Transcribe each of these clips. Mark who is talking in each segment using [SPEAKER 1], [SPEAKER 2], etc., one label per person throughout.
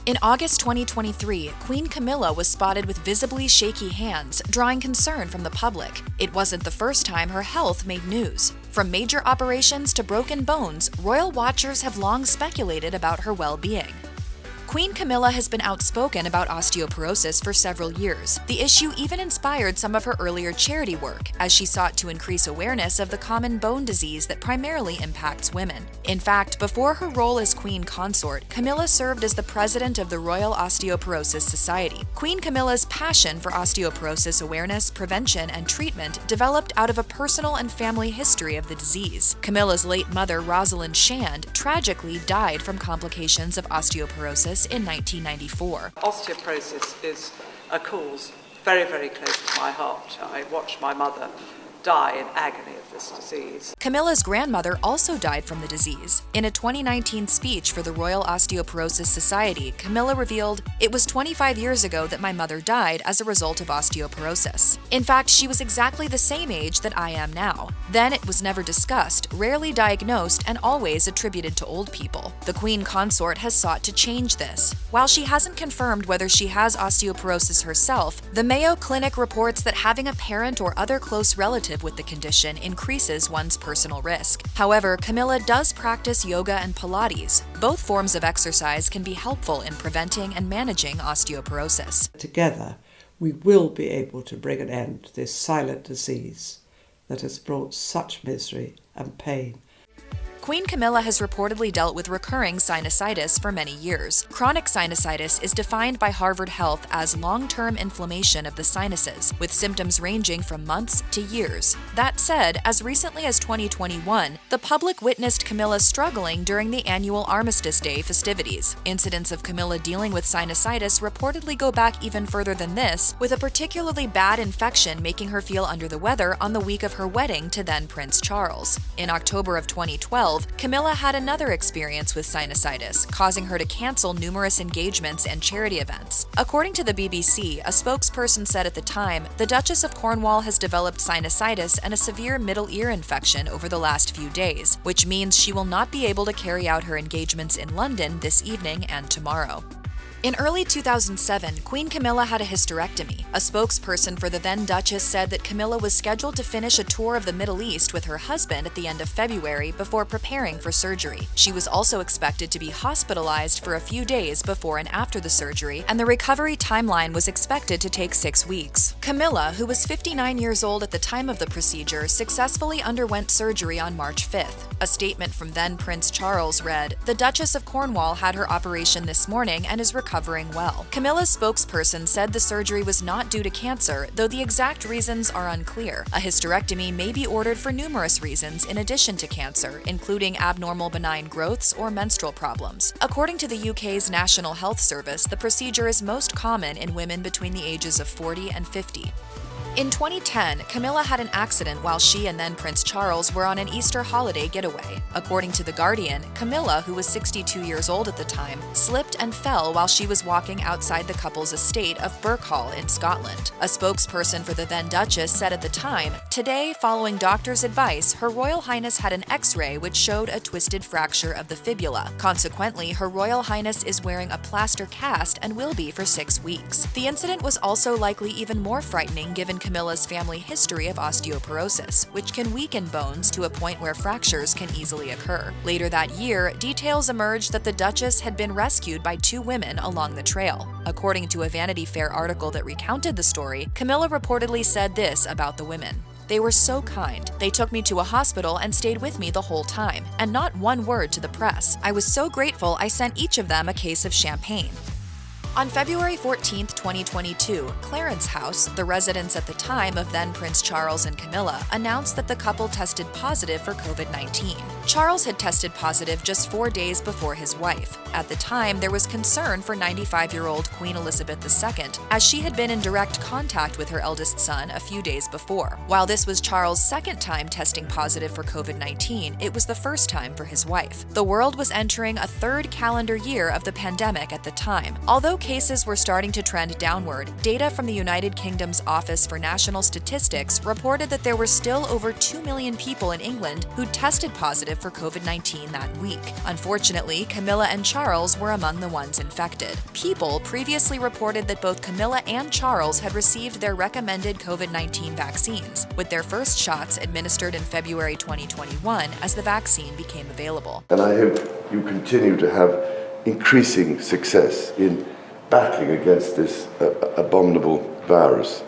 [SPEAKER 1] In August 2023, Queen Camilla was spotted with visibly shaky hands, drawing concern from the public. It wasn't the first time her health made news. From major operations to broken bones, royal watchers have long speculated about her well-being. Queen Camilla has been outspoken about osteoporosis for several years. The issue even inspired some of her earlier charity work, as she sought to increase awareness of the common bone disease that primarily impacts women. In fact, before her role as Queen Consort, Camilla served as the president of the Royal Osteoporosis Society. Queen Camilla's passion for osteoporosis awareness, prevention, and treatment developed out of a personal and family history of the disease. Camilla's late mother, Rosalind Shand, tragically died from complications of osteoporosis in 1994.
[SPEAKER 2] Osteoporosis is a cause very, very close to my heart. I watched my mother die in agony of this disease.
[SPEAKER 1] Camilla's grandmother also died from the disease. In a 2019 speech for the Royal Osteoporosis Society, Camilla revealed, "It was 25 years ago that my mother died as a result of osteoporosis. In fact, she was exactly the same age that I am now. Then it was never discussed, rarely diagnosed, and always attributed to old people." The Queen Consort has sought to change this. While she hasn't confirmed whether she has osteoporosis herself, the Mayo Clinic reports that having a parent or other close relative with the condition increases one's personal risk. However, Camilla does practice yoga and Pilates. Both forms of exercise can be helpful in preventing and managing osteoporosis.
[SPEAKER 3] Together, we will be able to bring an end to this silent disease that has brought such misery and pain.
[SPEAKER 1] Queen Camilla has reportedly dealt with recurring sinusitis for many years. Chronic sinusitis is defined by Harvard Health as long-term inflammation of the sinuses, with symptoms ranging from months to years. That said, as recently as 2021, the public witnessed Camilla struggling during the annual Armistice Day festivities. Incidents of Camilla dealing with sinusitis reportedly go back even further than this, with a particularly bad infection making her feel under the weather on the week of her wedding to then Prince Charles. In October of 2012, Camilla had another experience with sinusitis, causing her to cancel numerous engagements and charity events. According to the BBC, a spokesperson said at the time, "The Duchess of Cornwall has developed sinusitis and a severe middle ear infection over the last few days, which means she will not be able to carry out her engagements in London this evening and tomorrow." In early 2007, Queen Camilla had a hysterectomy. A spokesperson for the then Duchess said that Camilla was scheduled to finish a tour of the Middle East with her husband at the end of February before preparing for surgery. She was also expected to be hospitalized for a few days before and after the surgery, and the recovery timeline was expected to take 6 weeks. Camilla, who was 59 years old at the time of the procedure, successfully underwent surgery on March 5th. A statement from then Prince Charles read, "The Duchess of Cornwall had her operation this morning and is recovering well." Camilla's spokesperson said the surgery was not due to cancer, though the exact reasons are unclear. A hysterectomy may be ordered for numerous reasons in addition to cancer, including abnormal benign growths or menstrual problems. According to the UK's National Health Service, the procedure is most common in women between the ages of 40 and 50. In 2010, Camilla had an accident while she and then Prince Charles were on an Easter holiday getaway. According to The Guardian, Camilla, who was 62 years old at the time, slipped and fell while she was walking outside the couple's estate of Birkhall in Scotland. A spokesperson for the then Duchess said at the time, "Today, following doctor's advice, Her Royal Highness had an X-ray which showed a twisted fracture of the fibula. Consequently, Her Royal Highness is wearing a plaster cast and will be for 6 weeks." The incident was also likely even more frightening given Camilla's family history of osteoporosis, which can weaken bones to a point where fractures can easily occur. Later that year, details emerged that the Duchess had been rescued by 2 women along the trail. According to a Vanity Fair article that recounted the story, Camilla reportedly said this about the women. "They were so kind. They took me to a hospital and stayed with me the whole time, and not one word to the press. I was so grateful I sent each of them a case of champagne." On February 14, 2022, Clarence House, the residence at the time of then Prince Charles and Camilla, announced that the couple tested positive for COVID-19. Charles had tested positive just 4 days before his wife. At the time, there was concern for 95-year-old Queen Elizabeth II, as she had been in direct contact with her eldest son a few days before. While this was Charles' second time testing positive for COVID-19, it was the first time for his wife. The world was entering a 3rd calendar year of the pandemic at the time. Although cases were starting to trend downward, data from the United Kingdom's Office for National Statistics reported that there were still over 2 million people in England who tested positive positive for COVID-19 that week. Unfortunately, Camilla and Charles were among the ones infected. People previously reported that both Camilla and Charles had received their recommended COVID-19 vaccines, with their first shots administered in February 2021 as the vaccine became available.
[SPEAKER 4] And I hope you continue to have increasing success in battling against this abominable virus.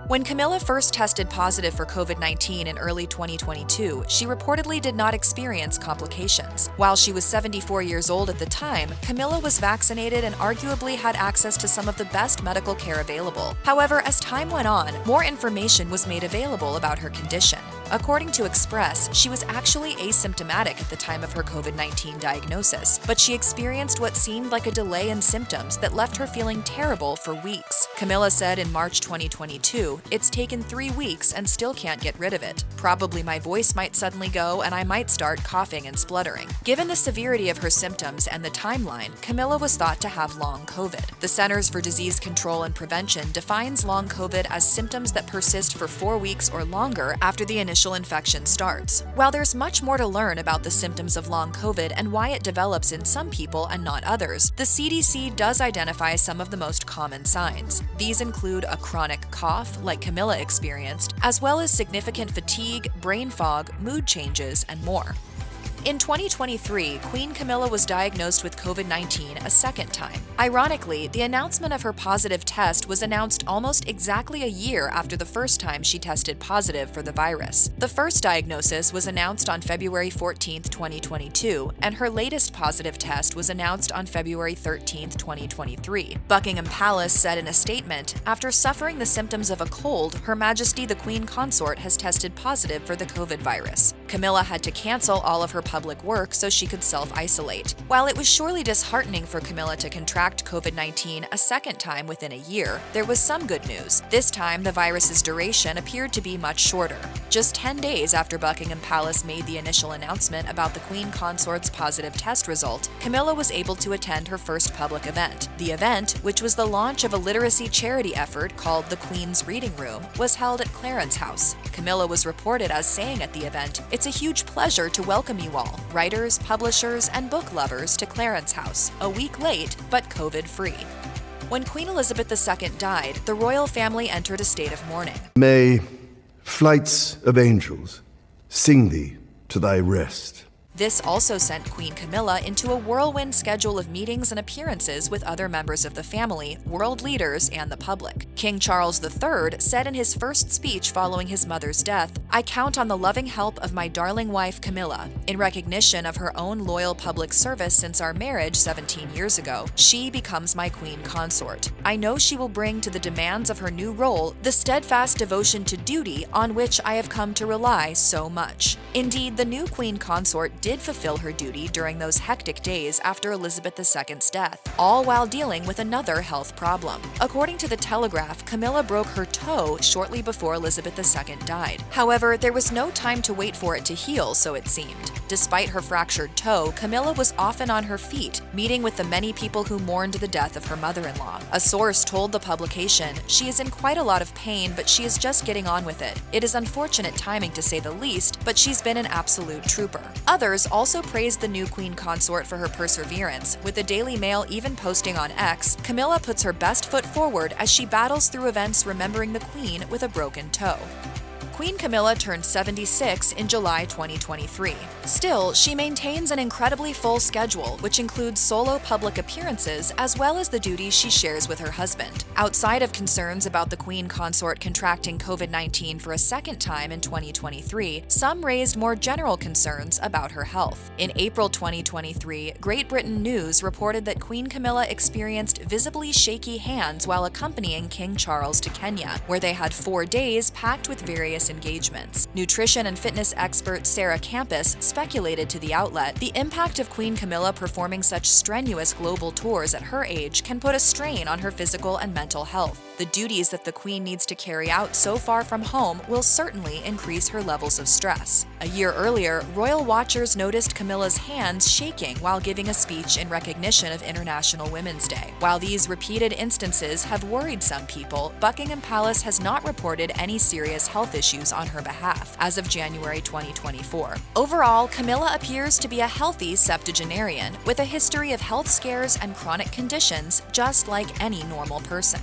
[SPEAKER 1] When Camilla first tested positive for COVID-19 in early 2022, she reportedly did not experience complications. While she was 74 years old at the time, Camilla was vaccinated and arguably had access to some of the best medical care available. However, as time went on, more information was made available about her condition. According to Express, she was actually asymptomatic at the time of her COVID-19 diagnosis, but she experienced what seemed like a delay in symptoms that left her feeling terrible for weeks. Camilla said in March 2022, "It's taken 3 weeks and still can't get rid of it. Probably my voice might suddenly go and I might start coughing and spluttering." Given the severity of her symptoms and the timeline, Camilla was thought to have long COVID. The Centers for Disease Control and Prevention defines long COVID as symptoms that persist for 4 weeks or longer after the initial infection starts. While there's much more to learn about the symptoms of long COVID and why it develops in some people and not others, the CDC does identify some of the most common signs. These include a chronic cough, like Camilla experienced, as well as significant fatigue, brain fog, mood changes, and more. In 2023, Queen Camilla was diagnosed with COVID-19 a second time. Ironically, the announcement of her positive test was announced almost exactly a year after the first time she tested positive for the virus. The first diagnosis was announced on February 14, 2022, and her latest positive test was announced on February 13, 2023. Buckingham Palace said in a statement, "After suffering the symptoms of a cold, Her Majesty the Queen Consort has tested positive for the COVID virus." Camilla had to cancel all of her public work so she could self-isolate. While it was surely disheartening for Camilla to contract COVID-19 a second time within a year, there was some good news. This time, the virus's duration appeared to be much shorter. Just 10 days after Buckingham Palace made the initial announcement about the Queen Consort's positive test result, Camilla was able to attend her first public event. The event, which was the launch of a literacy charity effort called the Queen's Reading Room, was held at Clarence House. Camilla was reported as saying at the event, "It's a huge pleasure to welcome you all, writers, publishers, and book lovers, to Clarence House, a week late, but COVID-free." When Queen Elizabeth II died, the royal family entered a state of mourning.
[SPEAKER 4] May flights of angels sing thee to thy rest.
[SPEAKER 1] This also sent Queen Camilla into a whirlwind schedule of meetings and appearances with other members of the family, world leaders, and the public. King Charles III said in his first speech following his mother's death, "I count on the loving help of my darling wife Camilla. In recognition of her own loyal public service since our marriage 17 years ago, she becomes my Queen Consort. I know she will bring to the demands of her new role the steadfast devotion to duty on which I have come to rely so much." Indeed, the new Queen Consort did fulfill her duty during those hectic days after Elizabeth II's death, all while dealing with another health problem. According to The Telegraph, Camilla broke her toe shortly before Elizabeth II died. However, there was no time to wait for it to heal, so it seemed. Despite her fractured toe, Camilla was often on her feet, meeting with the many people who mourned the death of her mother-in-law. A source told the publication, "She is in quite a lot of pain, but she is just getting on with it. It is unfortunate timing to say the least, but she's been an absolute trooper." Others also praised the new Queen Consort for her perseverance, with the Daily Mail even posting on X, "Camilla puts her best foot forward as she battles through events remembering the Queen with a broken toe." Queen Camilla turned 76 in July 2023. Still, she maintains an incredibly full schedule, which includes solo public appearances as well as the duties she shares with her husband. Outside of concerns about the Queen Consort contracting COVID-19 for a second time in 2023, some raised more general concerns about her health. In April 2023, Great Britain News reported that Queen Camilla experienced visibly shaky hands while accompanying King Charles to Kenya, where they had 4 days packed with various engagements. Nutrition and fitness expert Sarah Campus speculated to the outlet, "The impact of Queen Camilla performing such strenuous global tours at her age can put a strain on her physical and mental health. The duties that the Queen needs to carry out so far from home will certainly increase her levels of stress." A year earlier, royal watchers noticed Camilla's hands shaking while giving a speech in recognition of International Women's Day. While these repeated instances have worried some people, Buckingham Buckingham Palace has not reported any serious health issues on her behalf as of January 2024. Overall, Camilla appears to be a healthy septuagenarian with a history of health scares and chronic conditions just like any normal person.